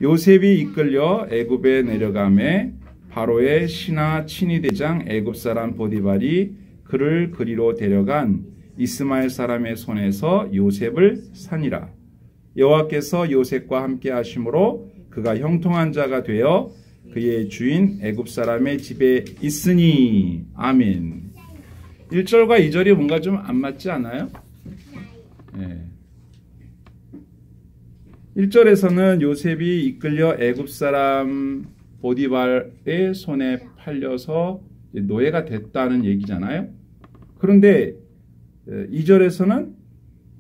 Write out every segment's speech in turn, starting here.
요셉이 이끌려 애굽에 내려가매 바로의 신하 친위대장 애굽 사람 보디발이 그를 그리로 데려간 이스마엘 사람의 손에서 요셉을 산이라. 여호와께서 요셉과 함께 하심으로 그가 형통한 자가 되어 그의 주인 애굽 사람의 집에 있으니. 아멘. 1절과 2절이 뭔가 좀 안 맞지 않아요? 네. 1절에서는 요셉이 이끌려 애굽 사람 보디발의 손에 팔려서 노예가 됐다는 얘기잖아요. 그런데 2절에서는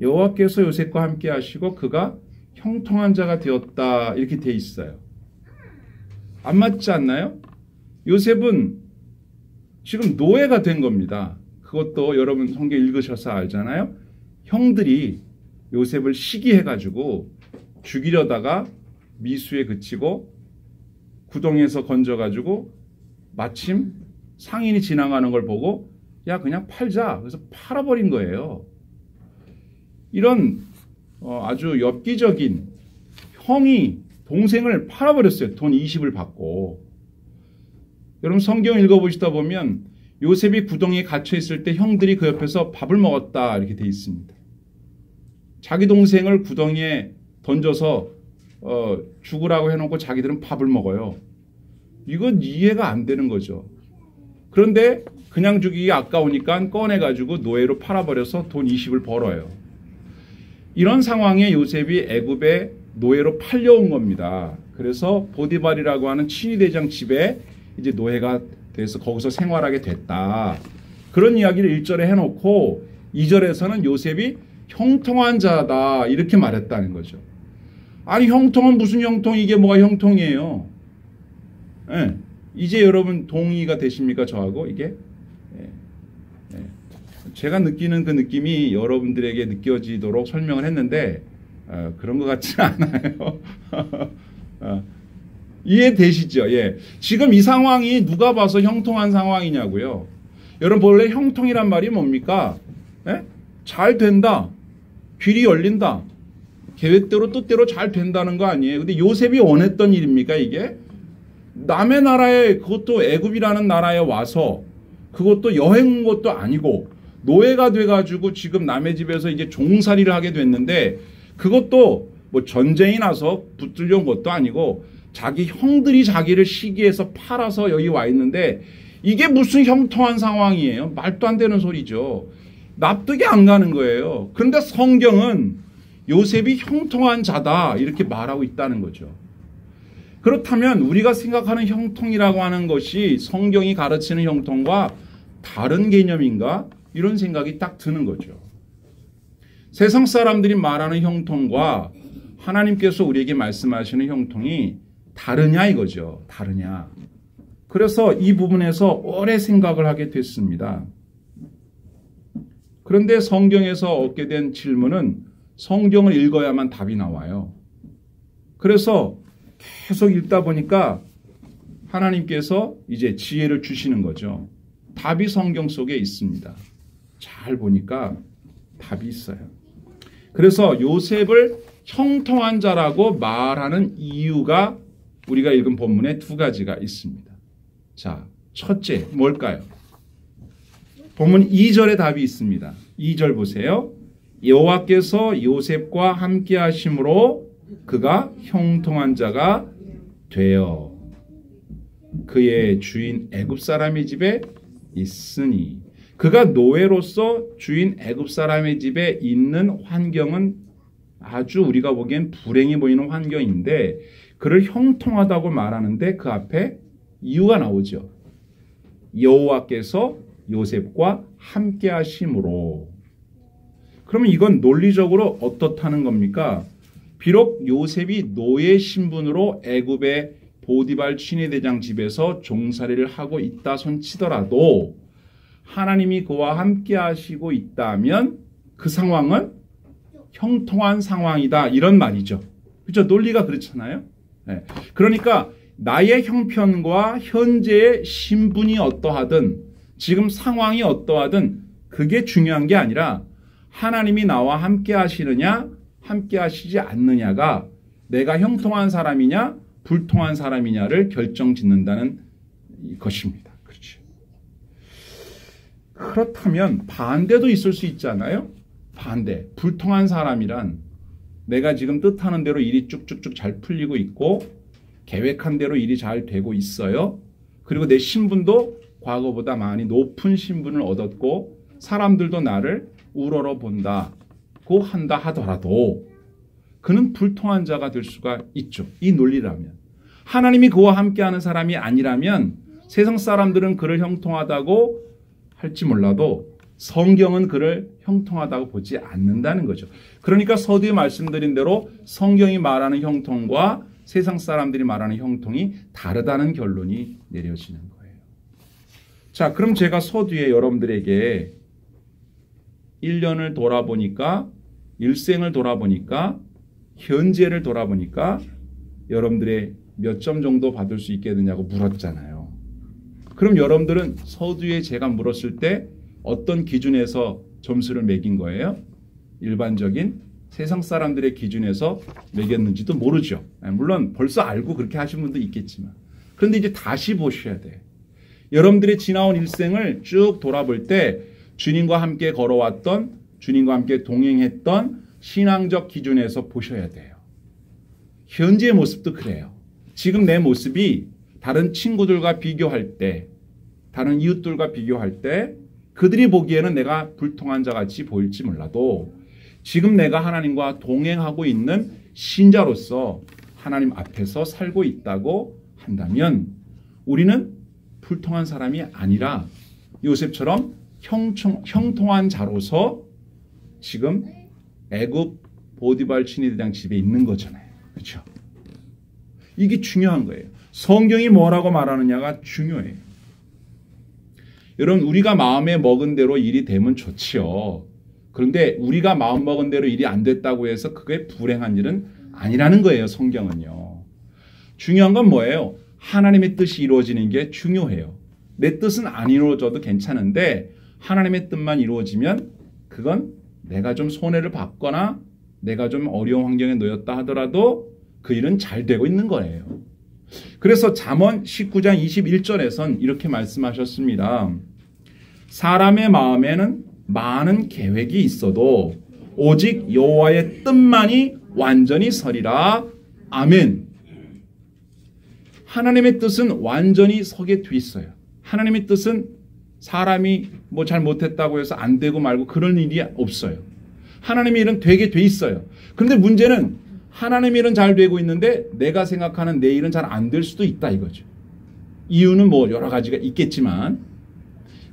여호와께서 요셉과 함께 하시고 그가 형통한 자가 되었다 이렇게 돼 있어요. 안 맞지 않나요? 요셉은 지금 노예가 된 겁니다. 그것도 여러분 성경 읽으셔서 알잖아요. 형들이 요셉을 시기해가지고 죽이려다가 미수에 그치고 구덩이에서 건져가지고 마침 상인이 지나가는 걸 보고 야 그냥 팔자. 그래서 팔아버린 거예요. 이런 아주 엽기적인 형이 동생을 팔아버렸어요. 돈 20을 받고. 여러분 성경 읽어보시다 보면 요셉이 구덩이에 갇혀있을 때 형들이 그 옆에서 밥을 먹었다 이렇게 돼 있습니다. 자기 동생을 구덩이에 던져서 죽으라고 해놓고 자기들은 밥을 먹어요. 이건 이해가 안 되는 거죠. 그런데 그냥 죽이기 아까우니까 꺼내가지고 노예로 팔아버려서 돈 20을 벌어요. 이런 상황에 요셉이 애굽에 노예로 팔려온 겁니다. 그래서 보디발이라고 하는 친위대장 집에 이제 노예가 돼서 거기서 생활하게 됐다. 그런 이야기를 1절에 해놓고 2절에서는 요셉이 형통한 자다 이렇게 말했다는 거죠. 아니 형통은 무슨 형통, 이게 뭐가 형통이에요? 네. 이제 여러분 동의가 되십니까 저하고 이게? 네. 네. 제가 느끼는 그 느낌이 여러분들에게 느껴지도록 설명을 했는데 그런 것 같지는 않아요. 이해되시죠? 예. 지금 이 상황이 누가 봐서 형통한 상황이냐고요. 여러분 원래 형통이란 말이 뭡니까? 예? 잘 된다. 길이 열린다. 계획대로 뜻대로 잘 된다는 거 아니에요. 근데 요셉이 원했던 일입니까 이게? 남의 나라에, 그것도 애굽이라는 나라에 와서 그것도 여행 온 것도 아니고 노예가 돼가지고 지금 남의 집에서 이제 종살이를 하게 됐는데 그것도 뭐 전쟁이 나서 붙들려 온 것도 아니고 자기 형들이 자기를 시기해서 팔아서 여기 와 있는데 이게 무슨 형통한 상황이에요? 말도 안 되는 소리죠. 납득이 안 가는 거예요. 그런데 성경은 요셉이 형통한 자다 이렇게 말하고 있다는 거죠. 그렇다면 우리가 생각하는 형통이라고 하는 것이 성경이 가르치는 형통과 다른 개념인가? 이런 생각이 딱 드는 거죠. 세상 사람들이 말하는 형통과 하나님께서 우리에게 말씀하시는 형통이 다르냐 이거죠. 다르냐. 그래서 이 부분에서 오래 생각을 하게 됐습니다. 그런데 성경에서 얻게 된 질문은 성경을 읽어야만 답이 나와요. 그래서 계속 읽다 보니까 하나님께서 이제 지혜를 주시는 거죠. 답이 성경 속에 있습니다. 잘 보니까 답이 있어요. 그래서 요셉을 형통한 자라고 말하는 이유가 우리가 읽은 본문에 두 가지가 있습니다. 자, 첫째 뭘까요? 본문 2절에 답이 있습니다. 2절 보세요. 여호와께서 요셉과 함께 하심으로 그가 형통한 자가 되어 그의 주인 애굽 사람의 집에 있으니. 그가 노예로서 주인 애굽 사람의 집에 있는 환경은 아주 우리가 보기엔 불행해 보이는 환경인데 그를 형통하다고 말하는데 그 앞에 이유가 나오죠. 여호와께서 요셉과 함께 하심으로. 그러면 이건 논리적으로 어떻다는 겁니까? 비록 요셉이 노예 신분으로 애굽의 보디발 친위대장 집에서 종살이를 하고 있다 손치더라도 하나님이 그와 함께 하시고 있다면 그 상황은 형통한 상황이다 이런 말이죠. 그렇죠? 논리가 그렇잖아요. 네. 그러니까 나의 형편과 현재의 신분이 어떠하든 지금 상황이 어떠하든 그게 중요한 게 아니라 하나님이 나와 함께 하시느냐 함께 하시지 않느냐가 내가 형통한 사람이냐 불통한 사람이냐를 결정짓는다는 것입니다. 그렇죠. 그렇다면 반대도 있을 수 있잖아요. 반대. 불통한 사람이란 내가 지금 뜻하는 대로 일이 쭉쭉쭉 잘 풀리고 있고 계획한 대로 일이 잘 되고 있어요. 그리고 내 신분도 과거보다 많이 높은 신분을 얻었고 사람들도 나를 우러러 본다고 한다 하더라도 그는 불통한 자가 될 수가 있죠. 이 논리라면. 하나님이 그와 함께하는 사람이 아니라면 세상 사람들은 그를 형통하다고 할지 몰라도 성경은 그를 형통하다고 보지 않는다는 거죠. 그러니까 서두에 말씀드린 대로 성경이 말하는 형통과 세상 사람들이 말하는 형통이 다르다는 결론이 내려지는 거예요. 자, 그럼 제가 서두에 여러분들에게 1년을 돌아보니까, 일생을 돌아보니까, 현재를 돌아보니까 여러분들의 몇 점 정도 받을 수 있겠느냐고 물었잖아요. 그럼 여러분들은 서두에 제가 물었을 때 어떤 기준에서 점수를 매긴 거예요? 일반적인 세상 사람들의 기준에서 매겼는지도 모르죠. 물론 벌써 알고 그렇게 하신 분도 있겠지만. 그런데 이제 다시 보셔야 돼. 여러분들의 지나온 일생을 쭉 돌아볼 때 주님과 함께 걸어왔던, 주님과 함께 동행했던 신앙적 기준에서 보셔야 돼요. 현재의 모습도 그래요. 지금 내 모습이 다른 친구들과 비교할 때, 다른 이웃들과 비교할 때 그들이 보기에는 내가 불통한 자 같이 보일지 몰라도 지금 내가 하나님과 동행하고 있는 신자로서 하나님 앞에서 살고 있다고 한다면 우리는 불통한 사람이 아니라 요셉처럼 형통한 자로서 지금 애굽 보디발 친위대장 집에 있는 거잖아요. 그렇죠? 이게 중요한 거예요. 성경이 뭐라고 말하느냐가 중요해요. 여러분, 우리가 마음에 먹은 대로 일이 되면 좋지요. 그런데 우리가 마음 먹은 대로 일이 안 됐다고 해서 그게 불행한 일은 아니라는 거예요. 성경은요. 중요한 건 뭐예요? 하나님의 뜻이 이루어지는 게 중요해요. 내 뜻은 안 이루어져도 괜찮은데 하나님의 뜻만 이루어지면 그건 내가 좀 손해를 받거나 내가 좀 어려운 환경에 놓였다 하더라도 그 일은 잘 되고 있는 거예요. 그래서 잠언 19장 21절에선 이렇게 말씀하셨습니다. 사람의 마음에는 많은 계획이 있어도 오직 여호와의 뜻만이 완전히 서리라. 아멘. 하나님의 뜻은 완전히 서게 돼 있어요. 하나님의 뜻은 사람이 뭐 잘못했다고 해서 안 되고 말고 그런 일이 없어요. 하나님의 일은 되게 돼 있어요. 그런데 문제는 하나님의 일은 잘 되고 있는데 내가 생각하는 내 일은 잘 안 될 수도 있다 이거죠. 이유는 뭐 여러 가지가 있겠지만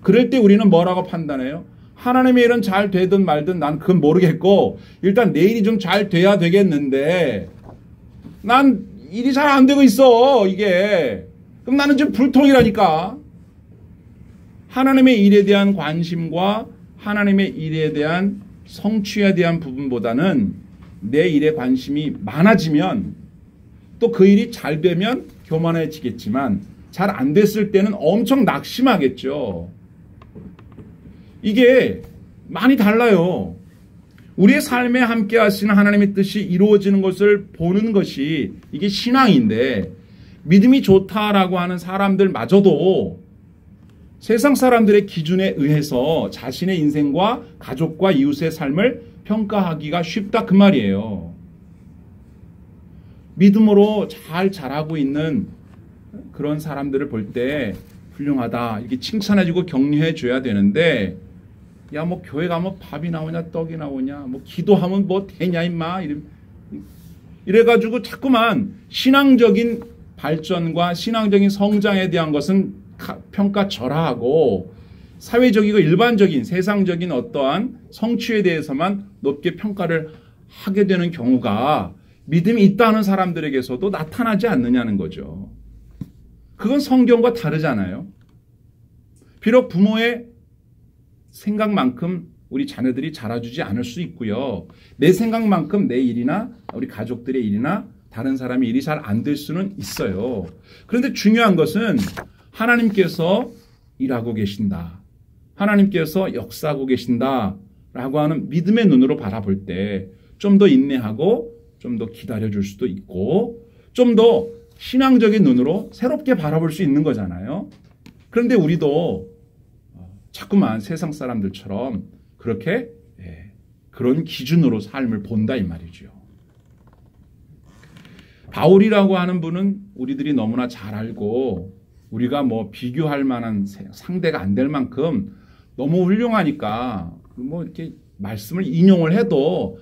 그럴 때 우리는 뭐라고 판단해요? 하나님의 일은 잘 되든 말든 난 그건 모르겠고 일단 내 일이 좀 잘 돼야 되겠는데 난 일이 잘 안 되고 있어 이게. 그럼 나는 지금 불통이라니까. 하나님의 일에 대한 관심과 하나님의 일에 대한 성취에 대한 부분보다는 내 일에 관심이 많아지면 또 그 일이 잘 되면 교만해지겠지만 잘 안 됐을 때는 엄청 낙심하겠죠. 이게 많이 달라요. 우리의 삶에 함께 하시는 하나님의 뜻이 이루어지는 것을 보는 것이 이게 신앙인데 믿음이 좋다라고 하는 사람들마저도 세상 사람들의 기준에 의해서 자신의 인생과 가족과 이웃의 삶을 평가하기가 쉽다 그 말이에요. 믿음으로 잘 자라고 있는 그런 사람들을 볼 때 훌륭하다 이렇게 칭찬해주고 격려해줘야 되는데 야 뭐 교회 가면 밥이 나오냐 떡이 나오냐 뭐 기도하면 뭐 되냐 임마 이래가지고 자꾸만 신앙적인 발전과 신앙적인 성장에 대한 것은 평가절하하고 사회적이고 일반적인 세상적인 어떠한 성취에 대해서만 높게 평가를 하게 되는 경우가 믿음이 있다는 사람들에게서도 나타나지 않느냐는 거죠. 그건 성경과 다르잖아요. 비록 부모의 생각만큼 우리 자녀들이 자라주지 않을 수 있고요. 내 생각만큼 내 일이나 우리 가족들의 일이나 다른 사람의 일이 잘 안 될 수는 있어요. 그런데 중요한 것은 하나님께서 일하고 계신다. 하나님께서 역사하고 계신다라고 하는 믿음의 눈으로 바라볼 때 좀 더 인내하고 좀 더 기다려줄 수도 있고 좀 더 신앙적인 눈으로 새롭게 바라볼 수 있는 거잖아요. 그런데 우리도 자꾸만 세상 사람들처럼 그렇게 그런 기준으로 삶을 본다 이 말이죠. 바울이라고 하는 분은 우리들이 너무나 잘 알고 우리가 뭐 비교할 만한 상대가 안 될 만큼 너무 훌륭하니까 뭐 이렇게 말씀을 인용을 해도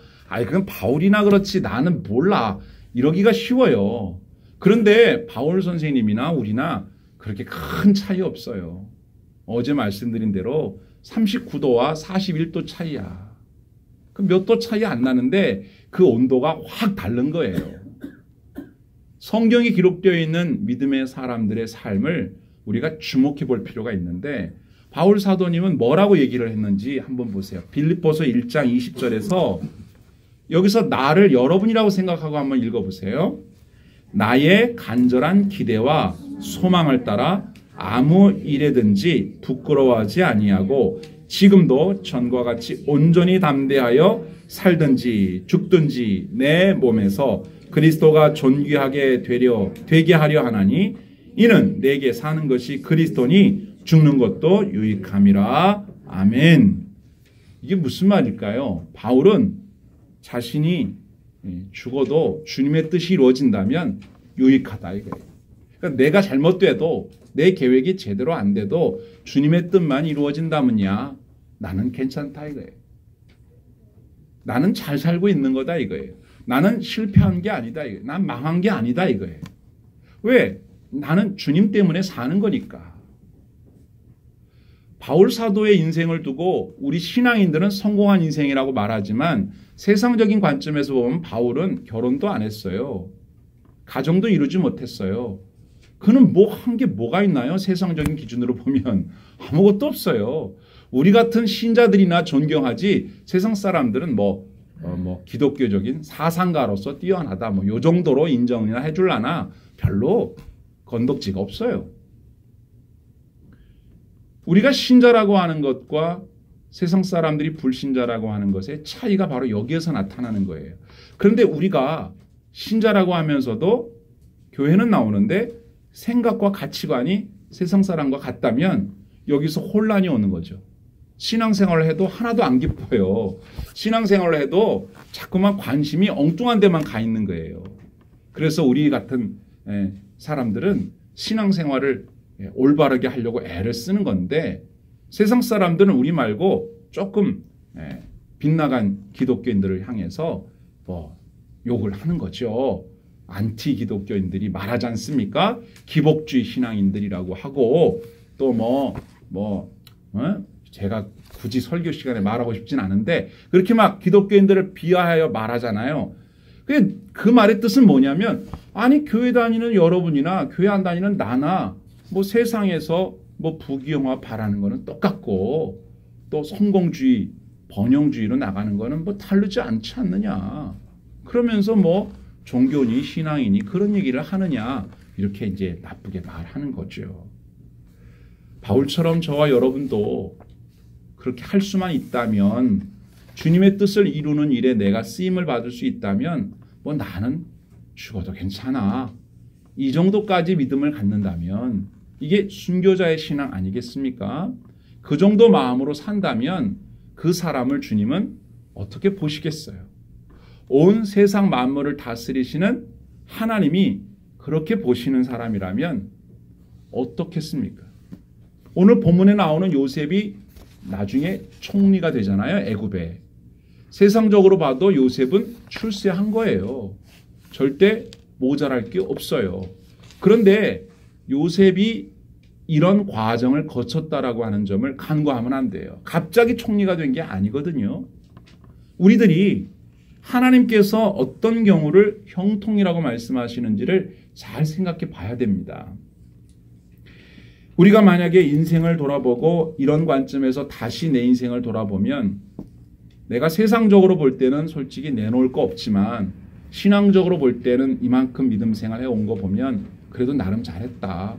그건 바울이나 그렇지 나는 몰라 이러기가 쉬워요. 그런데 바울 선생님이나 우리나 그렇게 큰 차이 없어요. 어제 말씀드린 대로 39도와 41도 차이야. 그 몇 도 차이 안 나는데 그 온도가 확 다른 거예요. 성경에 기록되어 있는 믿음의 사람들의 삶을 우리가 주목해 볼 필요가 있는데 바울 사도님은 뭐라고 얘기를 했는지 한번 보세요. 빌립보서 1장 20절에서 여기서 나를 여러분이라고 생각하고 한번 읽어보세요. 나의 간절한 기대와 소망을 따라 아무 일에든지 부끄러워하지 아니하고 지금도 전과 같이 온전히 담대하여 살든지 죽든지 내 몸에서 그리스도가 존귀하게 되게 하려 하나니 이는 내게 사는 것이 그리스도니 죽는 것도 유익함이라. 아멘. 이게 무슨 말일까요? 바울은 자신이 죽어도 주님의 뜻이 이루어진다면 유익하다 이거예요. 그러니까 내가 잘못돼도 내 계획이 제대로 안 돼도 주님의 뜻만 이루어진다면야 나는 괜찮다 이거예요. 나는 잘 살고 있는 거다 이거예요. 나는 실패한 게 아니다 이거예요. 난 망한 게 아니다 이거예요. 왜? 나는 주님 때문에 사는 거니까. 바울 사도의 인생을 두고 우리 신앙인들은 성공한 인생이라고 말하지만 세상적인 관점에서 보면 바울은 결혼도 안 했어요. 가정도 이루지 못했어요. 그는 뭐 한 게 뭐가 있나요? 세상적인 기준으로 보면 아무것도 없어요. 우리 같은 신자들이나 존경하지 세상 사람들은 기독교적인 사상가로서 뛰어나다 요 정도로 인정이나 해줄라나 별로 건덕지가 없어요. 우리가 신자라고 하는 것과 세상 사람들이 불신자라고 하는 것의 차이가 바로 여기에서 나타나는 거예요. 그런데 우리가 신자라고 하면서도 교회는 나오는데 생각과 가치관이 세상 사람과 같다면 여기서 혼란이 오는 거죠. 신앙생활을 해도 하나도 안 기뻐요. 신앙생활을 해도 자꾸만 관심이 엉뚱한 데만 가 있는 거예요. 그래서 우리 같은 사람들은 신앙생활을 올바르게 하려고 애를 쓰는 건데 세상 사람들은 우리 말고 조금 빗나간 기독교인들을 향해서 욕을 하는 거죠. 안티 기독교인들이 말하지 않습니까? 기복주의 신앙인들이라고 하고 또 제가 굳이 설교 시간에 말하고 싶진 않은데 그렇게 막 기독교인들을 비하하여 말하잖아요. 그 말의 뜻은 뭐냐면 아니 교회 다니는 여러분이나 교회 안 다니는 나나 세상에서 부귀영화 바라는 거는 똑같고 또 성공주의 번영주의로 나가는 거는 다르지 않지 않느냐. 그러면서 종교니 신앙이니 그런 얘기를 하느냐 이렇게 이제 나쁘게 말하는 거죠. 바울처럼 저와 여러분도 그렇게 할 수만 있다면 주님의 뜻을 이루는 일에 내가 쓰임을 받을 수 있다면 나는 죽어도 괜찮아. 이 정도까지 믿음을 갖는다면 이게 순교자의 신앙 아니겠습니까? 그 정도 마음으로 산다면 그 사람을 주님은 어떻게 보시겠어요? 온 세상 만물을 다스리시는 하나님이 그렇게 보시는 사람이라면 어떻겠습니까? 오늘 본문에 나오는 요셉이 나중에 총리가 되잖아요. 애굽에. 세상적으로 봐도 요셉은 출세한 거예요. 절대 모자랄 게 없어요. 그런데 요셉이 이런 과정을 거쳤다라고 하는 점을 간과하면 안 돼요. 갑자기 총리가 된 게 아니거든요. 우리들이 하나님께서 어떤 경우를 형통이라고 말씀하시는지를 잘 생각해 봐야 됩니다. 우리가 만약에 인생을 돌아보고 이런 관점에서 다시 내 인생을 돌아보면 내가 세상적으로 볼 때는 솔직히 내놓을 거 없지만 신앙적으로 볼 때는 이만큼 믿음 생활 해온 거 보면 그래도 나름 잘했다.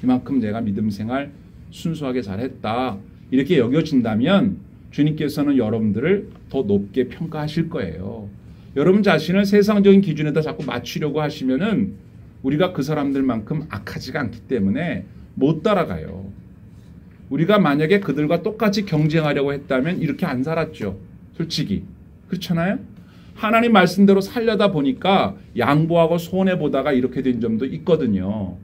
이만큼 내가 믿음 생활 순수하게 잘했다. 이렇게 여겨진다면 주님께서는 여러분들을 더 높게 평가하실 거예요. 여러분 자신을 세상적인 기준에다 자꾸 맞추려고 하시면은 우리가 그 사람들만큼 악하지가 않기 때문에 못 따라가요. 우리가 만약에 그들과 똑같이 경쟁하려고 했다면 이렇게 안 살았죠. 솔직히. 그렇잖아요? 하나님 말씀대로 살려다 보니까 양보하고 손해보다가 이렇게 된 점도 있거든요.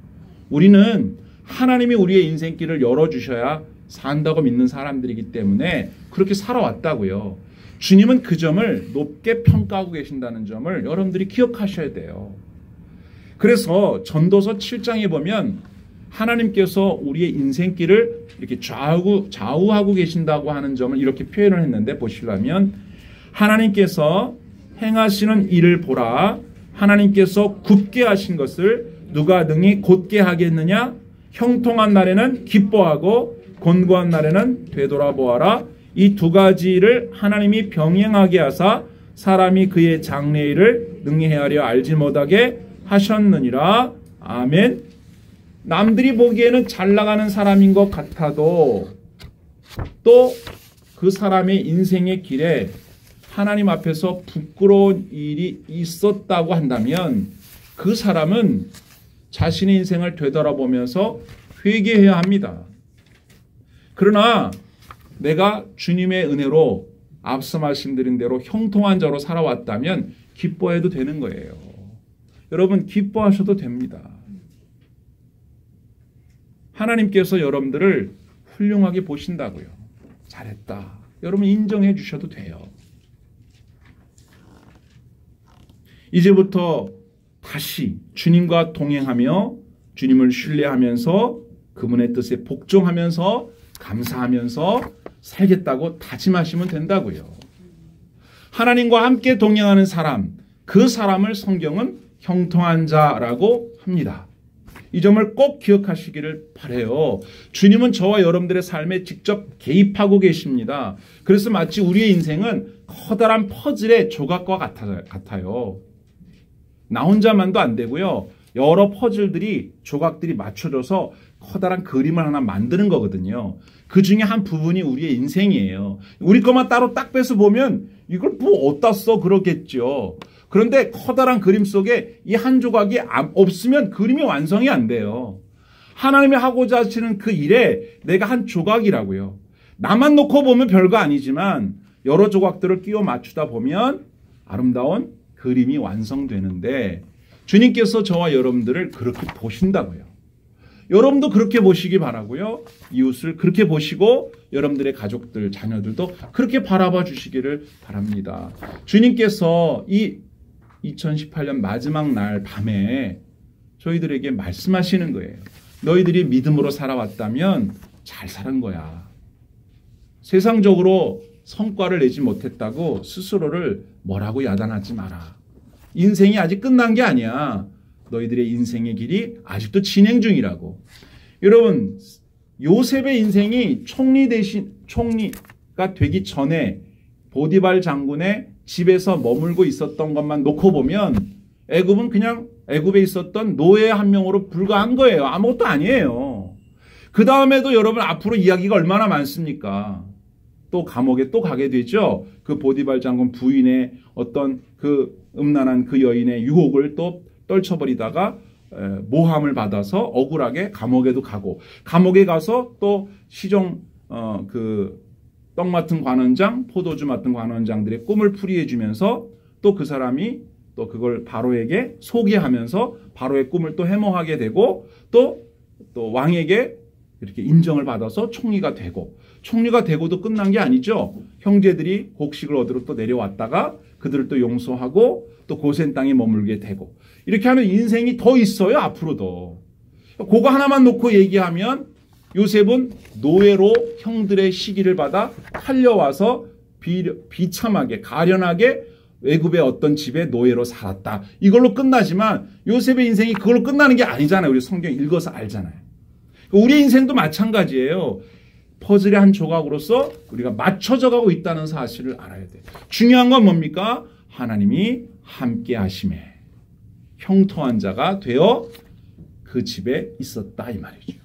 우리는 하나님이 우리의 인생길을 열어주셔야 산다고 믿는 사람들이기 때문에 그렇게 살아왔다고요. 주님은 그 점을 높게 평가하고 계신다는 점을 여러분들이 기억하셔야 돼요. 그래서 전도서 7장에 보면 하나님께서 우리의 인생길을 이렇게 좌우하고 계신다고 하는 점을 이렇게 표현을 했는데 보시려면 하나님께서 행하시는 일을 보라. 하나님께서 굽게 하신 것을 누가 능히 곧게 하겠느냐? 형통한 날에는 기뻐하고 곤고한 날에는 되돌아보아라. 이 두 가지를 하나님이 병행하게 하사 사람이 그의 장래일을 능히 헤아려 알지 못하게 하셨느니라. 아멘. 남들이 보기에는 잘 나가는 사람인 것 같아도 또 그 사람의 인생의 길에 하나님 앞에서 부끄러운 일이 있었다고 한다면 그 사람은 자신의 인생을 되돌아보면서 회개해야 합니다. 그러나 내가 주님의 은혜로 앞서 말씀드린 대로 형통한 자로 살아왔다면 기뻐해도 되는 거예요. 여러분 기뻐하셔도 됩니다. 하나님께서 여러분들을 훌륭하게 보신다고요. 잘했다. 여러분 인정해 주셔도 돼요. 이제부터 다시 주님과 동행하며 주님을 신뢰하면서 그분의 뜻에 복종하면서 감사하면서 살겠다고 다짐하시면 된다고요. 하나님과 함께 동행하는 사람, 그 사람을 성경은 형통한 자라고 합니다. 이 점을 꼭 기억하시기를 바라요. 주님은 저와 여러분들의 삶에 직접 개입하고 계십니다. 그래서 마치 우리의 인생은 커다란 퍼즐의 조각과 같아요. 나 혼자만도 안 되고요. 여러 퍼즐들이 조각들이 맞춰져서 커다란 그림을 하나 만드는 거거든요. 그 중에 한 부분이 우리의 인생이에요. 우리 것만 따로 딱 빼서 보면 이걸 뭐 어디다 써 그러겠죠. 그런데 커다란 그림 속에 이 한 조각이 없으면 그림이 완성이 안 돼요. 하나님이 하고자 하시는 그 일에 내가 한 조각이라고요. 나만 놓고 보면 별거 아니지만 여러 조각들을 끼워 맞추다 보면 아름다운 그림이 완성되는데 주님께서 저와 여러분들을 그렇게 보신다고요. 여러분도 그렇게 보시기 바라고요. 이웃을 그렇게 보시고 여러분들의 가족들, 자녀들도 그렇게 바라봐 주시기를 바랍니다. 주님께서 이 2018년 마지막 날 밤에 저희들에게 말씀하시는 거예요. 너희들이 믿음으로 살아왔다면 잘 사는 거야. 세상적으로 성과를 내지 못했다고 스스로를 뭐라고 야단하지 마라. 인생이 아직 끝난 게 아니야. 너희들의 인생의 길이 아직도 진행 중이라고. 여러분, 요셉의 인생이 총리가 되기 전에 보디발 장군의 집에서 머물고 있었던 것만 놓고 보면 애굽은 그냥 애굽에 있었던 노예 한 명으로 불과한 거예요. 아무것도 아니에요. 그 다음에도 여러분 앞으로 이야기가 얼마나 많습니까? 또 감옥에 또 가게 되죠. 그 보디발 장군 부인의 어떤 그 음란한 그 여인의 유혹을 또 떨쳐버리다가 모함을 받아서 억울하게 감옥에도 가고, 감옥에 가서 또 시종 떡 맡은 관원장, 포도주 맡은 관원장들의 꿈을 풀이해 주면서 또 그 사람이 또 그걸 바로에게 소개하면서 바로의 꿈을 또 해몽하게 되고 또 왕에게 이렇게 인정을 받아서 총리가 되고, 총리가 되고도 끝난 게 아니죠. 형제들이 곡식을 얻으러 또 내려왔다가 그들을 또 용서하고 또 고센 땅에 머물게 되고, 이렇게 하면 인생이 더 있어요. 앞으로도. 그거 하나만 놓고 얘기하면 요셉은 노예로 형들의 시기를 받아 팔려와서 비참하게 가련하게 외국의 어떤 집에 노예로 살았다. 이걸로 끝나지만 요셉의 인생이 그걸로 끝나는 게 아니잖아요. 우리 성경 읽어서 알잖아요. 우리 인생도 마찬가지예요. 퍼즐의 한 조각으로서 우리가 맞춰져 가고 있다는 사실을 알아야 돼요. 중요한 건 뭡니까? 하나님이 함께 하심에 형통한 자가 되어 그 집에 있었다 이 말이죠.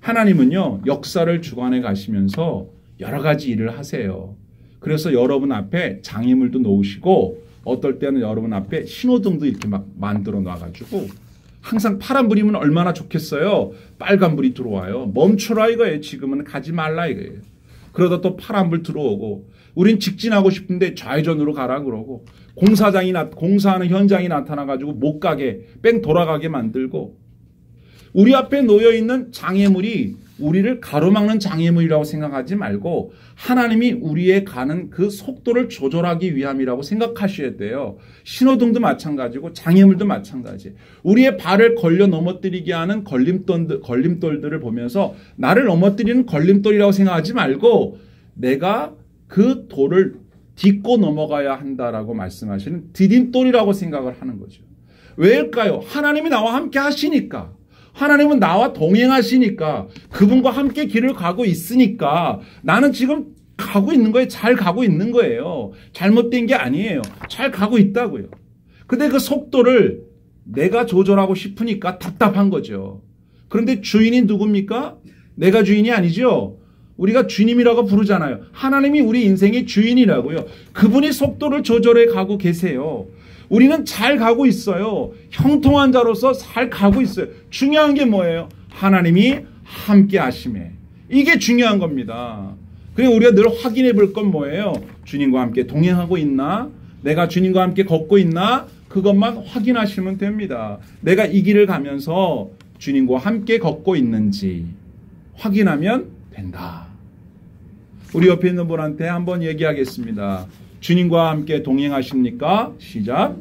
하나님은요, 역사를 주관해 가시면서 여러 가지 일을 하세요. 그래서 여러분 앞에 장애물도 놓으시고 어떨 때는 여러분 앞에 신호등도 이렇게 막 만들어 놔가지고 항상 파란불이면 얼마나 좋겠어요. 빨간불이 들어와요. 멈추라 이거예요. 지금은 가지 말라 이거예요. 그러다 또 파란불 들어오고 우린 직진하고 싶은데 좌회전으로 가라 그러고 공사하는 현장이 나타나가지고 못 가게 뺑 돌아가게 만들고 우리 앞에 놓여있는 장애물이 우리를 가로막는 장애물이라고 생각하지 말고 하나님이 우리의 가는 그 속도를 조절하기 위함이라고 생각하셔야 돼요. 신호등도 마찬가지고 장애물도 마찬가지. 우리의 발을 걸려 넘어뜨리게 하는 걸림돌들을 보면서 나를 넘어뜨리는 걸림돌이라고 생각하지 말고 내가 그 돌을 딛고 넘어가야 한다라고 말씀하시는 디딤돌이라고 생각을 하는 거죠. 왜일까요? 하나님이 나와 함께 하시니까. 하나님은 나와 동행하시니까 그분과 함께 길을 가고 있으니까 나는 지금 가고 있는 거예요. 잘 가고 있는 거예요. 잘못된 게 아니에요. 잘 가고 있다고요. 근데 그 속도를 내가 조절하고 싶으니까 답답한 거죠. 그런데 주인이 누굽니까? 내가 주인이 아니죠. 우리가 주님이라고 부르잖아요. 하나님이 우리 인생의 주인이라고요. 그분이 속도를 조절해 가고 계세요. 우리는 잘 가고 있어요. 형통한 자로서 잘 가고 있어요. 중요한 게 뭐예요? 하나님이 함께 하심에. 이게 중요한 겁니다. 그래서 우리가 늘 확인해 볼 건 뭐예요? 주님과 함께 동행하고 있나? 내가 주님과 함께 걷고 있나? 그것만 확인하시면 됩니다. 내가 이 길을 가면서 주님과 함께 걷고 있는지 확인하면 된다. 우리 옆에 있는 분한테 한번 얘기하겠습니다. 주님과 함께 동행하십니까? 시작.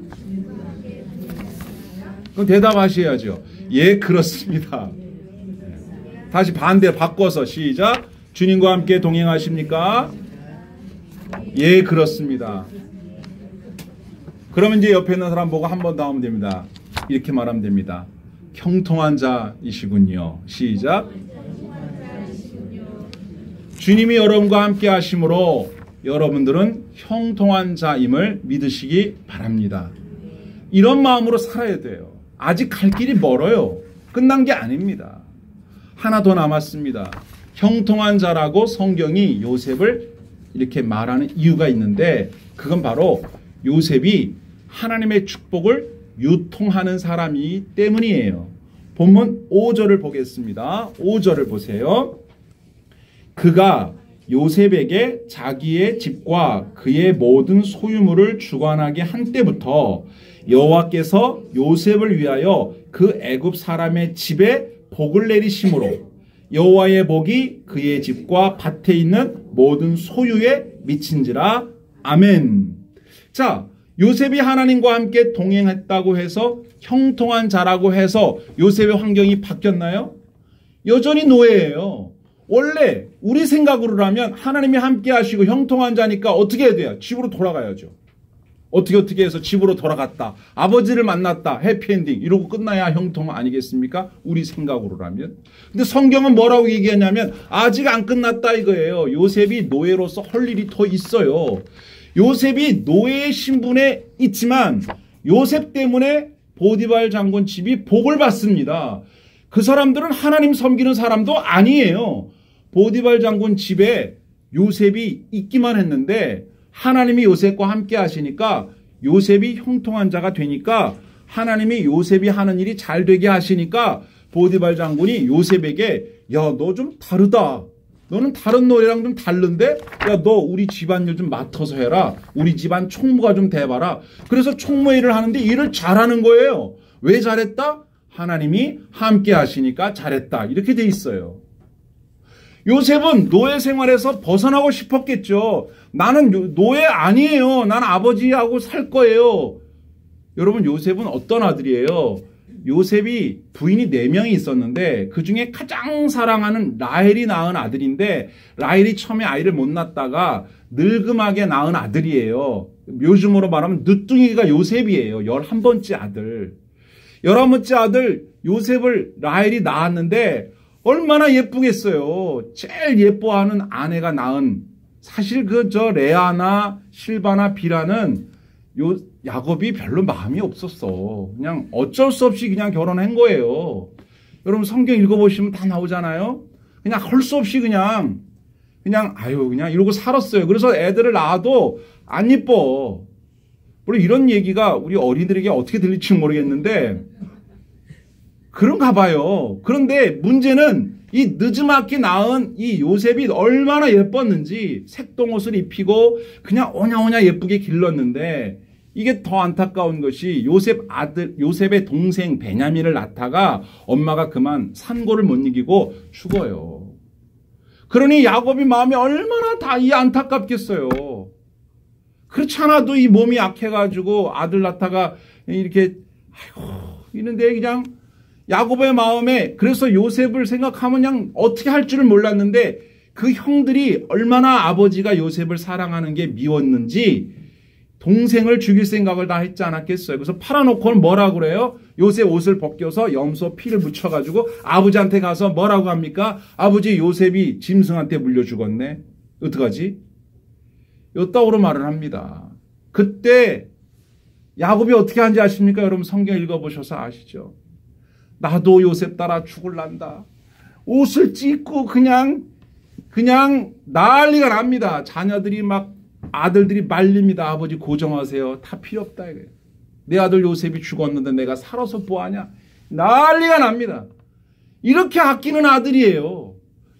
그럼 대답하셔야죠. 예, 그렇습니다. 다시 반대 바꿔서 시작. 주님과 함께 동행하십니까? 예, 그렇습니다. 그러면 이제 옆에 있는 사람 보고 한 번 더 하면 됩니다. 이렇게 말하면 됩니다. 형통한 자이시군요. 시작. 주님이 여러분과 함께 하심으로 여러분들은 형통한 자임을 믿으시기 바랍니다. 이런 마음으로 살아야 돼요. 아직 갈 길이 멀어요. 끝난 게 아닙니다. 하나 더 남았습니다. 형통한 자라고 성경이 요셉을 이렇게 말하는 이유가 있는데 그건 바로 요셉이 하나님의 축복을 유통하는 사람이기 때문이에요. 본문 5절을 보겠습니다. 5절을 보세요. 그가 요셉에게 자기의 집과 그의 모든 소유물을 주관하게 한 때부터 여호와께서 요셉을 위하여 그 애굽 사람의 집에 복을 내리심으로 여호와의 복이 그의 집과 밭에 있는 모든 소유에 미친지라. 아멘. 자, 요셉이 하나님과 함께 동행했다고 해서 형통한 자라고 해서 요셉의 환경이 바뀌었나요? 여전히 노예예요. 원래 우리 생각으로라면 하나님이 함께 하시고 형통한 자니까 어떻게 해야 돼요? 집으로 돌아가야죠. 어떻게 해서 집으로 돌아갔다. 아버지를 만났다. 해피엔딩. 이러고 끝나야 형통 아니겠습니까? 우리 생각으로라면. 근데 성경은 뭐라고 얘기하냐면 아직 안 끝났다 이거예요. 요셉이 노예로서 할 일이 더 있어요. 요셉이 노예의 신분에 있지만 요셉 때문에 보디발 장군 집이 복을 받습니다. 그 사람들은 하나님 섬기는 사람도 아니에요. 보디발 장군 집에 요셉이 있기만 했는데 하나님이 요셉과 함께 하시니까 요셉이 형통한 자가 되니까 하나님이 요셉이 하는 일이 잘 되게 하시니까 보디발 장군이 요셉에게 야, 너 좀 다르다. 너는 다른 노예랑 좀 다른데? 야, 너 우리 집안일 좀 맡아서 해라. 우리 집안 총무가 좀 돼봐라. 그래서 총무 일을 하는데 일을 잘하는 거예요. 왜 잘했다? 하나님이 함께 하시니까 잘했다. 이렇게 돼 있어요. 요셉은 노예 생활에서 벗어나고 싶었겠죠. 나는 노예 아니에요. 난 아버지하고 살 거예요. 여러분, 요셉은 어떤 아들이에요? 요셉이 부인이 4명이 있었는데 그 중에 가장 사랑하는 라헬이 낳은 아들인데 라헬이 처음에 아이를 못 낳다가 늙음하게 낳은 아들이에요. 요즘으로 말하면 늦둥이가 요셉이에요. 11번째 아들. 11번째 아들 요셉을 라헬이 낳았는데 얼마나 예쁘겠어요. 제일 예뻐하는 아내가 낳은 사실 레아나 실바나 비라는 야곱이 별로 마음이 없었어. 그냥 어쩔 수 없이 그냥 결혼한 거예요. 여러분 성경 읽어보시면 다 나오잖아요. 그냥 할 수 없이 그냥 그냥 그냥 이러고 살았어요. 그래서 애들을 낳아도 안 이뻐. 물론 이런 얘기가 우리 어린이들에게 어떻게 들릴지 모르겠는데 그런가 봐요. 그런데 문제는 이 늦지막히 낳은 이 요셉이 얼마나 예뻤는지 색동옷을 입히고 그냥 오냐오냐 예쁘게 길렀는데 이게 더 안타까운 것이 요셉의 동생 베냐민을 낳다가 엄마가 그만 산고를 못 이기고 죽어요. 그러니 야곱이 마음이 얼마나 안타깝겠어요. 그렇지 않아도 이 몸이 약해가지고 아들 낳다가 이렇게 이런데 그냥 야곱의 마음에 그래서 요셉을 생각하면 그냥 어떻게 할 줄을 몰랐는데 그 형들이 얼마나 아버지가 요셉을 사랑하는 게 미웠는지 동생을 죽일 생각을 다 했지 않았겠어요. 그래서 팔아놓고는 뭐라고 그래요? 요셉 옷을 벗겨서 염소 피를 묻혀가지고 아버지한테 가서 뭐라고 합니까? 아버지 요셉이 짐승한테 물려 죽었네. 어떡하지? 요따오로 말을 합니다. 그때 야곱이 어떻게 하는지 아십니까? 여러분 성경 읽어보셔서 아시죠? 나도 요셉 따라 죽을란다. 옷을 찢고 그냥 난리가 납니다. 자녀들이 아들들이 말립니다. 아버지 고정하세요. 다 필요 없다 이거예요. 내 아들 요셉이 죽었는데 내가 살아서 뭐하냐. 난리가 납니다. 이렇게 아끼는 아들이에요.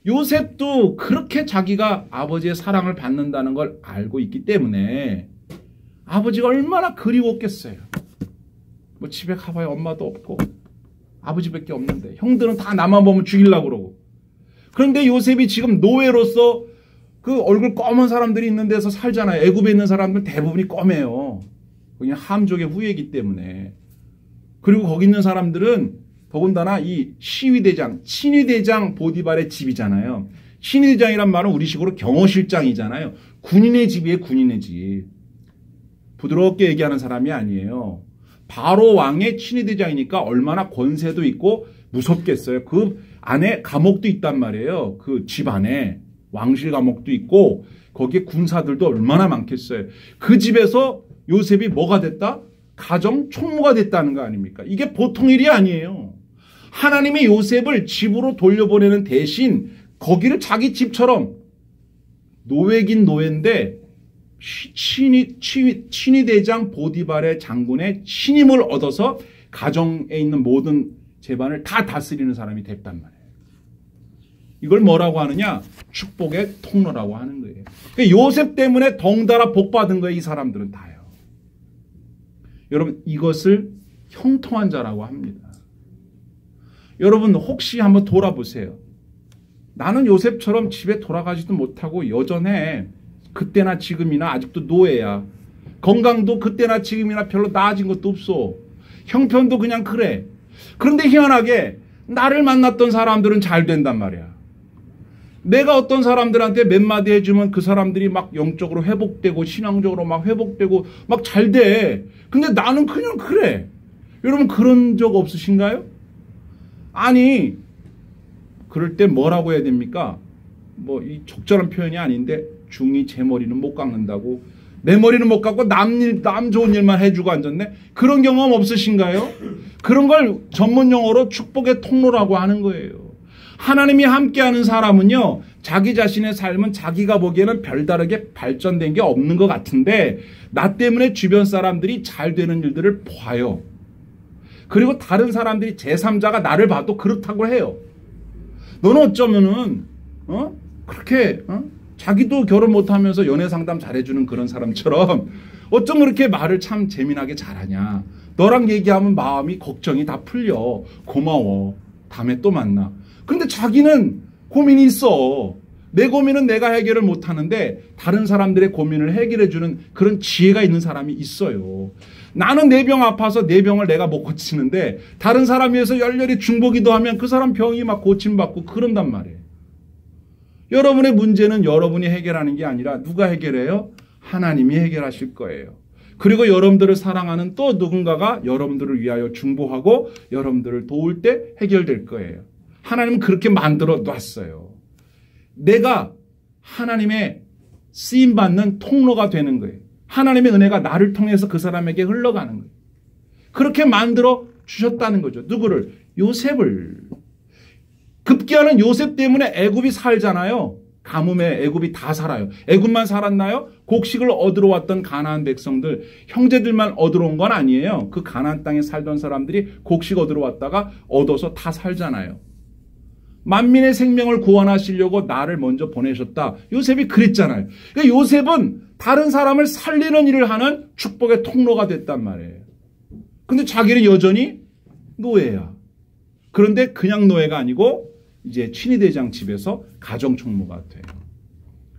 요셉도 그렇게 자기가 아버지의 사랑을 받는다는 걸 알고 있기 때문에 아버지가 얼마나 그리웠겠어요. 뭐 집에 가봐야 엄마도 없고 아버지밖에 없는데 형들은 다 나만 보면 죽이려고 그러고. 그런데 요셉이 지금 노예로서 그 얼굴 검은 사람들이 있는 데서 살잖아요. 애굽에 있는 사람들 대부분이 검해요. 그냥 함족의 후예이기 때문에. 그리고 거기 있는 사람들은 더군다나 이 시위대장, 친위대장 보디발의 집이잖아요. 친위대장이란 말은 우리식으로 경호실장이잖아요. 군인의 집이에요. 군인의 집. 부드럽게 얘기하는 사람이 아니에요. 바로 왕의 친위대장이니까 얼마나 권세도 있고 무섭겠어요. 그 안에 감옥도 있단 말이에요. 그 집 안에 왕실 감옥도 있고 거기에 군사들도 얼마나 많겠어요. 그 집에서 요셉이 뭐가 됐다? 가정 총무가 됐다는 거 아닙니까? 이게 보통 일이 아니에요. 하나님이 요셉을 집으로 돌려보내는 대신 거기를 자기 집처럼 노예긴 노예인데 친위대장 보디발의 장군의 신임을 얻어서 가정에 있는 모든 재반을 다 다스리는 사람이 됐단 말이에요. 이걸 뭐라고 하느냐? 축복의 통로라고 하는 거예요. 그러니까 요셉 때문에 덩달아 복받은 거예요. 이 사람들은 다요. 여러분 이것을 형통한 자라고 합니다. 여러분 혹시 한번 돌아보세요. 나는 요셉처럼 집에 돌아가지도 못하고 여전해. 그때나 지금이나 아직도 노예야. 건강도 그때나 지금이나 별로 나아진 것도 없어. 형편도 그냥 그래. 그런데 희한하게 나를 만났던 사람들은 잘 된단 말이야. 내가 어떤 사람들한테 몇 마디 해주면 그 사람들이 막 영적으로 회복되고 신앙적으로 막 회복되고 막 잘 돼. 근데 나는 그냥 그래. 여러분 그런 적 없으신가요? 아니 그럴 때 뭐라고 해야 됩니까? 뭐 이 적절한 표현이 아닌데 중이 제 머리는 못 깎는다고 내 머리는 못 깎고 남 좋은 일만 해주고 앉았네. 그런 경험 없으신가요? 그런 걸 전문 용어로 축복의 통로라고 하는 거예요. 하나님이 함께하는 사람은요. 자기 자신의 삶은 자기가 보기에는 별다르게 발전된 게 없는 것 같은데 나 때문에 주변 사람들이 잘 되는 일들을 봐요. 그리고 다른 사람들이 제3자가 나를 봐도 그렇다고 해요. 너는 어쩌면은 그렇게 자기도 결혼 못하면서 연애 상담 잘해주는 그런 사람처럼 어쩜 그렇게 말을 참 재미나게 잘하냐. 너랑 얘기하면 마음이 걱정이 다 풀려. 고마워. 다음에 또 만나. 그런데 자기는 고민이 있어. 내 고민은 내가 해결을 못하는데 다른 사람들의 고민을 해결해주는 그런 지혜가 있는 사람이 있어요. 나는 내 병 아파서 내 병을 내가 못 고치는데 다른 사람 위해서 열렬히 중보기도 하면 그 사람 병이 막 고침받고 그런단 말이에요. 여러분의 문제는 여러분이 해결하는 게 아니라 누가 해결해요? 하나님이 해결하실 거예요. 그리고 여러분들을 사랑하는 또 누군가가 여러분들을 위하여 중보하고 여러분들을 도울 때 해결될 거예요. 하나님은 그렇게 만들어 놨어요. 내가 하나님의 쓰임받는 통로가 되는 거예요. 하나님의 은혜가 나를 통해서 그 사람에게 흘러가는 거예요. 그렇게 만들어 주셨다는 거죠. 누구를? 요셉을. 급기야는 요셉 때문에 애굽이 살잖아요. 가뭄에 애굽이 다 살아요. 애굽만 살았나요? 곡식을 얻으러 왔던 가나안 백성들, 형제들만 얻으러 온 건 아니에요. 그 가나안 땅에 살던 사람들이 곡식 얻으러 왔다가 얻어서 다 살잖아요. 만민의 생명을 구원하시려고 나를 먼저 보내셨다. 요셉이 그랬잖아요. 그러니까 요셉은 다른 사람을 살리는 일을 하는 축복의 통로가 됐단 말이에요. 근데 자기는 여전히 노예야. 그런데 그냥 노예가 아니고 이제 친위대장 집에서 가정총무가 돼요.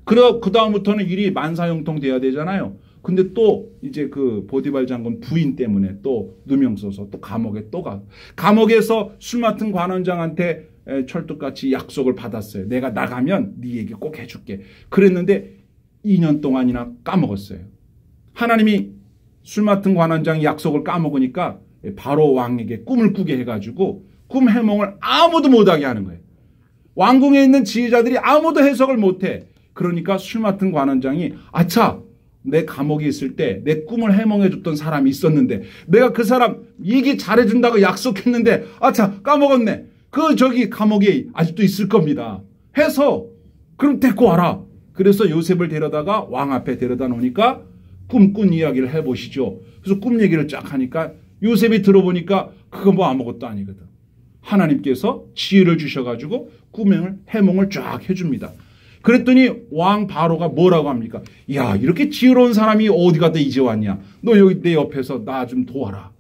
그 다음부터는 일이 만사형통 돼야 되잖아요. 근데 또 이제 그 보디발 장군 부인 때문에 또 누명 써서 또 감옥에 또 가. 감옥에서 술 맡은 관원장한테 철뚝같이 약속을 받았어요. 내가 나가면 네 얘기 꼭 해줄게. 그랬는데 2년 동안이나 까먹었어요. 하나님이 술 맡은 관원장이 약속을 까먹으니까 바로 왕에게 꿈을 꾸게 해가지고 꿈 해몽을 아무도 못하게 하는 거예요. 왕궁에 있는 지휘자들이 아무도 해석을 못해. 그러니까 술 맡은 관원장이 아차, 내 감옥에 있을 때 내 꿈을 해몽해줬던 사람이 있었는데 내가 그 사람 얘기 잘해준다고 약속했는데 아차 까먹었네. 저기 감옥에 아직도 있을 겁니다. 해서 그럼 데리고 와라. 그래서 요셉을 데려다가 왕 앞에 데려다 놓으니까 꿈꾼 이야기를 해보시죠. 그래서 꿈 얘기를 쫙 하니까 요셉이 들어보니까 그거 뭐 아무것도 아니거든. 하나님께서 지혜를 주셔가지고 꿈을 해몽을 쫙 해줍니다. 그랬더니 왕 바로가 뭐라고 합니까? 야, 이렇게 지혜로운 사람이 어디 갔다 이제 왔냐? 너 여기 내 옆에서 나 좀 도와라.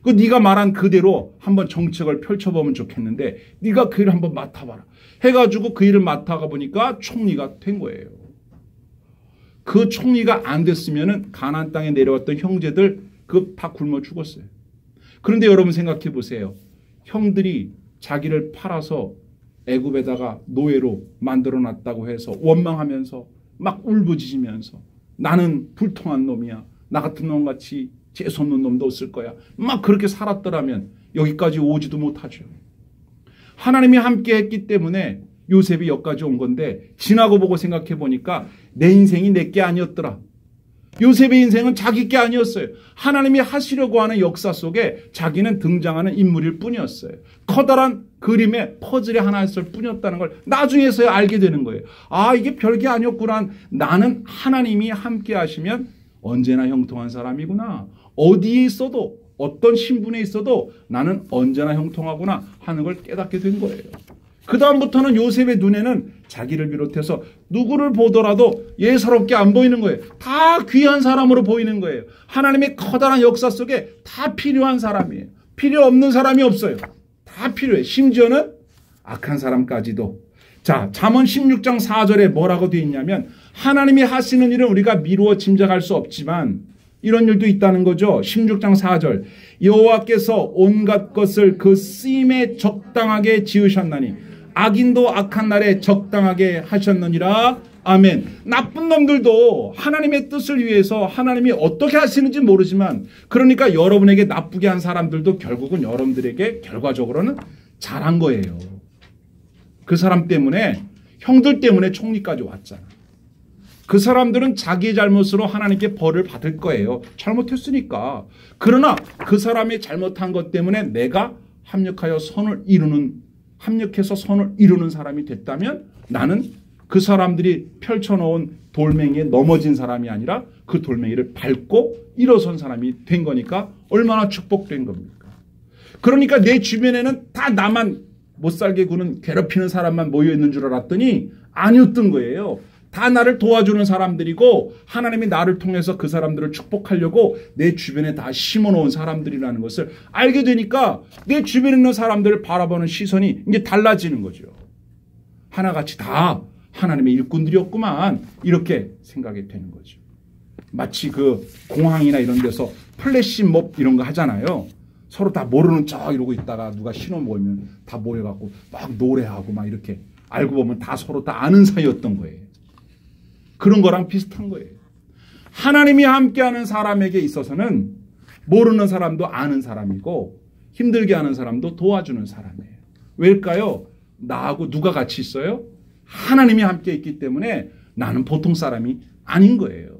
네가 말한 그대로 한번 정책을 펼쳐보면 좋겠는데 네가 그 일을 한번 맡아봐라. 해가지고 그 일을 맡아가 보니까 총리가 된 거예요. 그 총리가 안 됐으면은 가나안 땅에 내려왔던 형제들 다 굶어 죽었어요. 그런데 여러분 생각해 보세요. 형들이 자기를 팔아서 애굽에다가 노예로 만들어놨다고 해서 원망하면서 막 울부짖으면서 나는 불통한 놈이야. 나 같은 놈같이 재수없는 놈도 없을 거야. 막 그렇게 살았더라면 여기까지 오지도 못하죠. 하나님이 함께 했기 때문에 요셉이 여기까지 온 건데 지나고 보고 생각해 보니까 내 인생이 내 게 아니었더라. 요셉의 인생은 자기 게 아니었어요. 하나님이 하시려고 하는 역사 속에 자기는 등장하는 인물일 뿐이었어요. 커다란 그림의 퍼즐의 하나였을 뿐이었다는 걸 나중에서야 알게 되는 거예요. 아, 이게 별게 아니었구나. 나는 하나님이 함께 하시면 언제나 형통한 사람이구나. 어디에 있어도 어떤 신분에 있어도 나는 언제나 형통하구나 하는 걸 깨닫게 된 거예요. 그 다음부터는 요셉의 눈에는 자기를 비롯해서 누구를 보더라도 예사롭게 안 보이는 거예요. 다 귀한 사람으로 보이는 거예요. 하나님의 커다란 역사 속에 다 필요한 사람이에요. 필요 없는 사람이 없어요. 다 필요해. 심지어는 악한 사람까지도. 자, 잠언 16장 4절에 뭐라고 되어 있냐면 하나님이 하시는 일은 우리가 미루어 짐작할 수 없지만 이런 일도 있다는 거죠. 16장 4절 여호와께서 온갖 것을 그 쓰임에 적당하게 지으셨나니 악인도 악한 날에 적당하게 하셨느니라. 아멘. 나쁜 놈들도 하나님의 뜻을 위해서 하나님이 어떻게 하시는지 모르지만 그러니까 여러분에게 나쁘게 한 사람들도 결국은 여러분들에게 결과적으로는 잘한 거예요. 그 사람 때문에 형들 때문에 총리까지 왔잖아. 그 사람들은 자기의 잘못으로 하나님께 벌을 받을 거예요. 잘못했으니까. 그러나 그 사람이 잘못한 것 때문에 내가 합력해서 선을 이루는 사람이 됐다면 나는 그 사람들이 펼쳐놓은 돌멩이에 넘어진 사람이 아니라 그 돌멩이를 밟고 일어선 사람이 된 거니까 얼마나 축복된 겁니까? 그러니까 내 주변에는 다 나만 못살게 구는 괴롭히는 사람만 모여있는 줄 알았더니 아니었던 거예요. 다 나를 도와주는 사람들이고 하나님이 나를 통해서 그 사람들을 축복하려고 내 주변에 다 심어놓은 사람들이라는 것을 알게 되니까 내 주변에 있는 사람들을 바라보는 시선이 이제 달라지는 거죠. 하나같이 다 하나님의 일꾼들이었구만 이렇게 생각이 되는 거죠. 마치 그 공항이나 이런 데서 플래시몹 이런 거 하잖아요. 서로 다 모르는 척 이러고 있다가 누가 신호 모이면 다 모여갖고 막 노래하고 막 이렇게 알고 보면 다 서로 다 아는 사이였던 거예요. 그런 거랑 비슷한 거예요. 하나님이 함께하는 사람에게 있어서는 모르는 사람도 아는 사람이고 힘들게 하는 사람도 도와주는 사람이에요. 왜일까요? 나하고 누가 같이 있어요? 하나님이 함께 있기 때문에 나는 보통 사람이 아닌 거예요.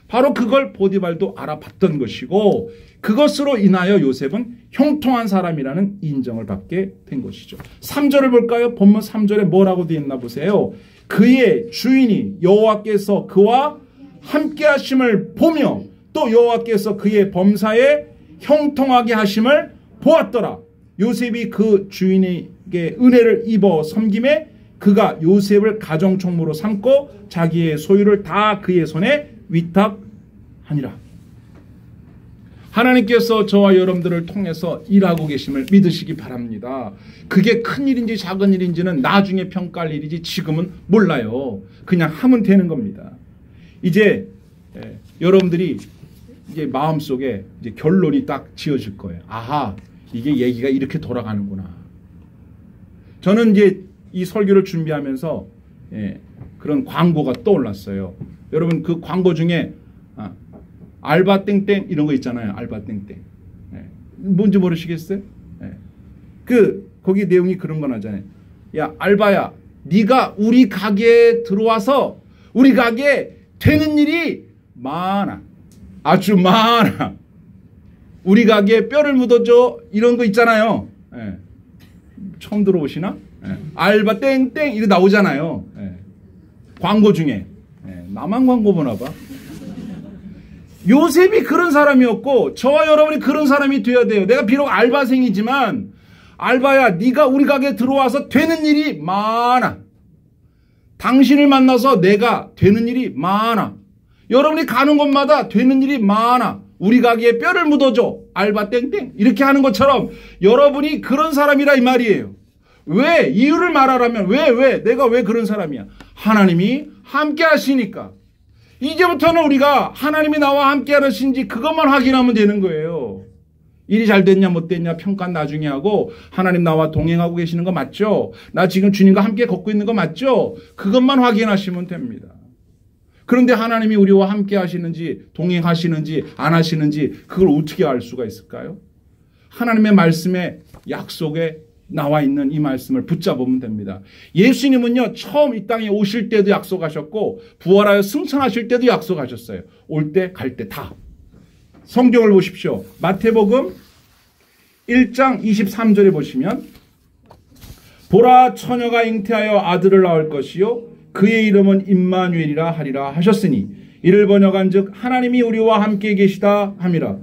바로 그걸 보디발도 알아봤던 것이고 그것으로 인하여 요셉은 형통한 사람이라는 인정을 받게 된 것이죠. 3절을 볼까요? 본문 3절에 뭐라고 되어 있나 보세요. 그의 주인이 여호와께서 그와 함께 하심을 보며 또 여호와께서 그의 범사에 형통하게 하심을 보았더라. 요셉이 그 주인에게 은혜를 입어 섬김에 그가 요셉을 가정총무로 삼고 자기의 소유를 다 그의 손에 위탁하니라. 하나님께서 저와 여러분들을 통해서 일하고 계심을 믿으시기 바랍니다. 그게 큰 일인지 작은 일인지는 나중에 평가할 일이지 지금은 몰라요. 그냥 하면 되는 겁니다. 이제 여러분들이 이제 마음속에 이제 결론이 딱 지어질 거예요. 아하, 이게 얘기가 이렇게 돌아가는구나. 저는 이제 이 설교를 준비하면서 그런 광고가 떠올랐어요. 여러분 그 광고 중에 알바 땡땡 이런 거 있잖아요. 알바 땡땡. 뭔지 모르시겠어요? 거기 내용이 그런 건 하잖아요. 야 알바야, 네가 우리 가게에 들어와서 우리 가게에 되는 일이 많아. 아주 많아. 우리 가게에 뼈를 묻어줘 이런 거 있잖아요. 처음 들어보시나? 알바 땡땡 이거 나오잖아요. 광고 중에. 나만 광고 보나 봐. 요셉이 그런 사람이었고 저와 여러분이 그런 사람이 되어야 돼요. 내가 비록 알바생이지만 알바야, 네가 우리 가게에 들어와서 되는 일이 많아. 당신을 만나서 내가 되는 일이 많아. 여러분이 가는 곳마다 되는 일이 많아. 우리 가게에 뼈를 묻어줘. 알바 땡땡. 이렇게 하는 것처럼 여러분이 그런 사람이라 이 말이에요. 왜? 이유를 말하라면 왜? 내가 왜 그런 사람이야? 하나님이 함께 하시니까. 이제부터는 우리가 하나님이 나와 함께 하신지 그것만 확인하면 되는 거예요. 일이 잘 됐냐 못 됐냐 평가는 나중에 하고 하나님 나와 동행하고 계시는 거 맞죠? 나 지금 주님과 함께 걷고 있는 거 맞죠? 그것만 확인하시면 됩니다. 그런데 하나님이 우리와 함께 하시는지 동행하시는지 안 하시는지 그걸 어떻게 알 수가 있을까요? 하나님의 말씀에 약속에 나와 있는 이 말씀을 붙잡으면 됩니다. 예수님은요 처음 이 땅에 오실 때도 약속하셨고 부활하여 승천하실 때도 약속하셨어요. 올 때 갈 때 다. 성경을 보십시오. 마태복음 1장 23절에 보시면 보라 처녀가 잉태하여 아들을 낳을 것이요 그의 이름은 임마누엘이라 하리라 하셨으니 이를 번역한즉 하나님이 우리와 함께 계시다 함이라.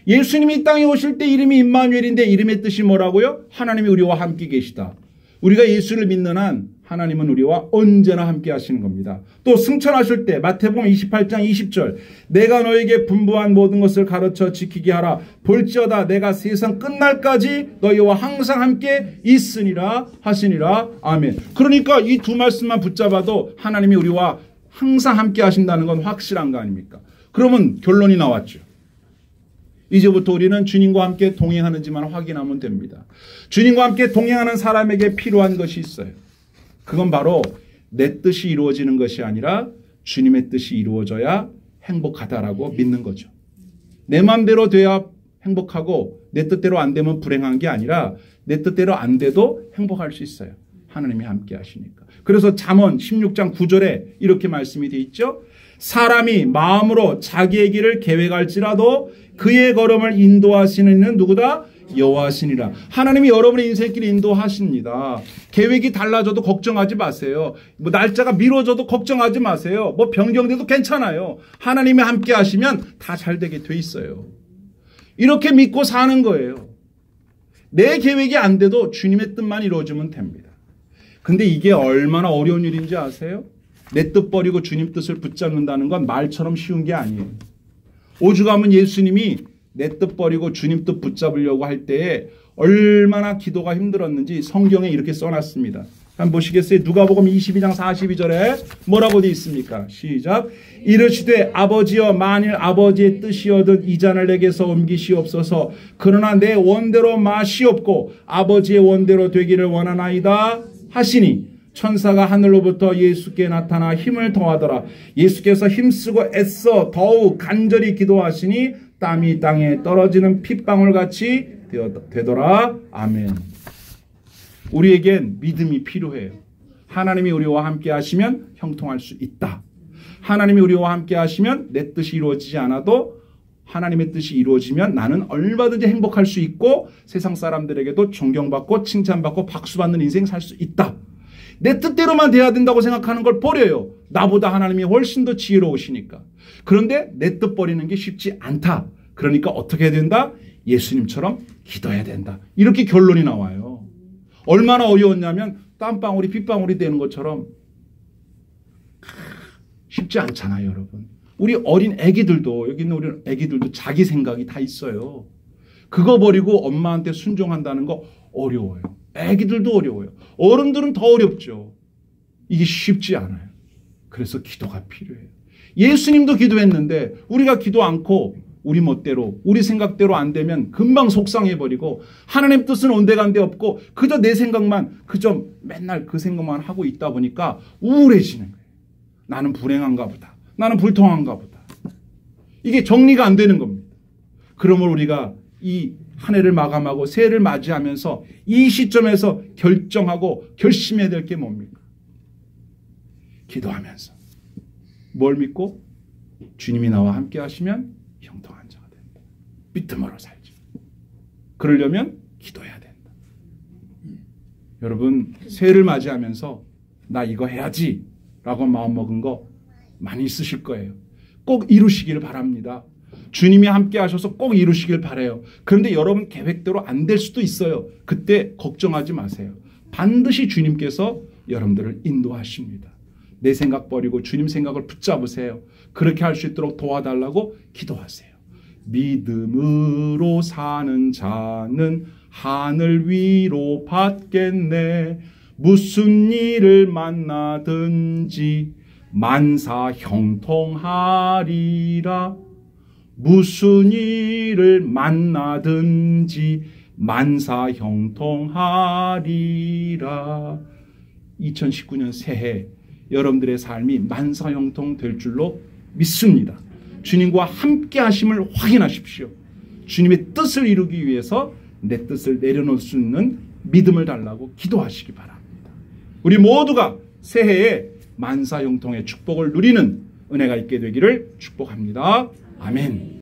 예수님이 이 땅에 오실 때 이름이 임마누엘인데 이름의 뜻이 뭐라고요? 하나님이 우리와 함께 계시다. 우리가 예수를 믿는 한 하나님은 우리와 언제나 함께 하시는 겁니다. 또 승천하실 때 마태복음 28장 20절 내가 너에게 분부한 모든 것을 가르쳐 지키게 하라. 볼지어다 내가 세상 끝날까지 너희와 항상 함께 있으니라 하시니라. 아멘. 그러니까 이 두 말씀만 붙잡아도 하나님이 우리와 항상 함께 하신다는 건 확실한 거 아닙니까? 그러면 결론이 나왔죠. 이제부터 우리는 주님과 함께 동행하는지만 확인하면 됩니다. 주님과 함께 동행하는 사람에게 필요한 것이 있어요. 그건 바로 내 뜻이 이루어지는 것이 아니라 주님의 뜻이 이루어져야 행복하다라고 믿는 거죠. 내 마음대로 돼야 행복하고 내 뜻대로 안 되면 불행한 게 아니라 내 뜻대로 안 돼도 행복할 수 있어요. 하나님이 함께 하시니까. 그래서 잠언 16장 9절에 이렇게 말씀이 되어 있죠. 사람이 마음으로 자기의 길을 계획할지라도 그의 걸음을 인도하시는 이는 누구다? 여호와시니라. 하나님이 여러분의 인생길 인도하십니다. 계획이 달라져도 걱정하지 마세요. 뭐 날짜가 미뤄져도 걱정하지 마세요. 뭐 변경돼도 괜찮아요. 하나님이 함께 하시면 다 잘 되게 돼 있어요. 이렇게 믿고 사는 거예요. 내 계획이 안 돼도 주님의 뜻만 이루어지면 됩니다. 근데 이게 얼마나 어려운 일인지 아세요? 내 뜻 버리고 주님 뜻을 붙잡는다는 건 말처럼 쉬운 게 아니에요. 오죽하면 예수님이 내 뜻 버리고 주님 뜻 붙잡으려고 할 때에 얼마나 기도가 힘들었는지 성경에 이렇게 써놨습니다. 한번 보시겠어요? 누가복음 22장 42절에 뭐라고 되어 있습니까? 시작. 이르시되 아버지여 만일 아버지의 뜻이어든 이 잔을 내게서 옮기시옵소서. 그러나 내 원대로 마시옵고 아버지의 원대로 되기를 원하나이다 하시니 천사가 하늘로부터 예수께 나타나 힘을 더하더라. 예수께서 힘쓰고 애써 더욱 간절히 기도하시니 땀이 땅에 떨어지는 핏방울같이 되더라. 아멘. 우리에겐 믿음이 필요해요. 하나님이 우리와 함께 하시면 형통할 수 있다. 하나님이 우리와 함께 하시면 내 뜻이 이루어지지 않아도 하나님의 뜻이 이루어지면 나는 얼마든지 행복할 수 있고 세상 사람들에게도 존경받고 칭찬받고 박수받는 인생 살 수 있다. 내 뜻대로만 돼야 된다고 생각하는 걸 버려요. 나보다 하나님이 훨씬 더 지혜로우시니까. 그런데 내 뜻 버리는 게 쉽지 않다. 그러니까 어떻게 해야 된다? 예수님처럼 기도해야 된다. 이렇게 결론이 나와요. 얼마나 어려웠냐면 땀방울이 빗방울이 되는 것처럼 쉽지 않잖아요, 여러분. 우리 어린 애기들도, 여기 있는 우리 애기들도 자기 생각이 다 있어요. 그거 버리고 엄마한테 순종한다는 거 어려워요. 애기들도 어려워요. 어른들은 더 어렵죠. 이게 쉽지 않아요. 그래서 기도가 필요해요. 예수님도 기도했는데 우리가 기도 않고 우리 멋대로 우리 생각대로 안 되면 금방 속상해버리고 하나님 뜻은 온데간데 없고 그저 내 생각만 그저 맨날 그 생각만 하고 있다 보니까 우울해지는 거예요. 나는 불행한가 보다. 나는 불통한가 보다. 이게 정리가 안 되는 겁니다. 그러면 우리가 이 한 해를 마감하고 새해를 맞이하면서 이 시점에서 결정하고 결심해야 될 게 뭡니까? 기도하면서 뭘 믿고? 주님이 나와 함께 하시면 형통한 자가 된다. 믿음으로 살죠. 그러려면 기도해야 된다. 여러분 새해를 맞이하면서 나 이거 해야지 라고 마음먹은 거 많이 있으실 거예요. 꼭 이루시길 바랍니다. 주님이 함께 하셔서 꼭 이루시길 바라요. 그런데 여러분 계획대로 안 될 수도 있어요. 그때 걱정하지 마세요. 반드시 주님께서 여러분들을 인도하십니다. 내 생각 버리고 주님 생각을 붙잡으세요. 그렇게 할 수 있도록 도와달라고 기도하세요. 믿음으로 사는 자는 하늘 위로 받겠네. 무슨 일을 만나든지 만사 형통하리라. 무슨 일을 만나든지 만사 형통하리라. 2019년 새해 여러분들의 삶이 만사 형통 될 줄로 믿습니다. 주님과 함께 하심을 확인하십시오. 주님의 뜻을 이루기 위해서 내 뜻을 내려놓을 수 있는 믿음을 달라고 기도하시기 바랍니다. 우리 모두가 새해에 만사 형통의 축복을 누리는 은혜가 있게 되기를 축복합니다. 아멘.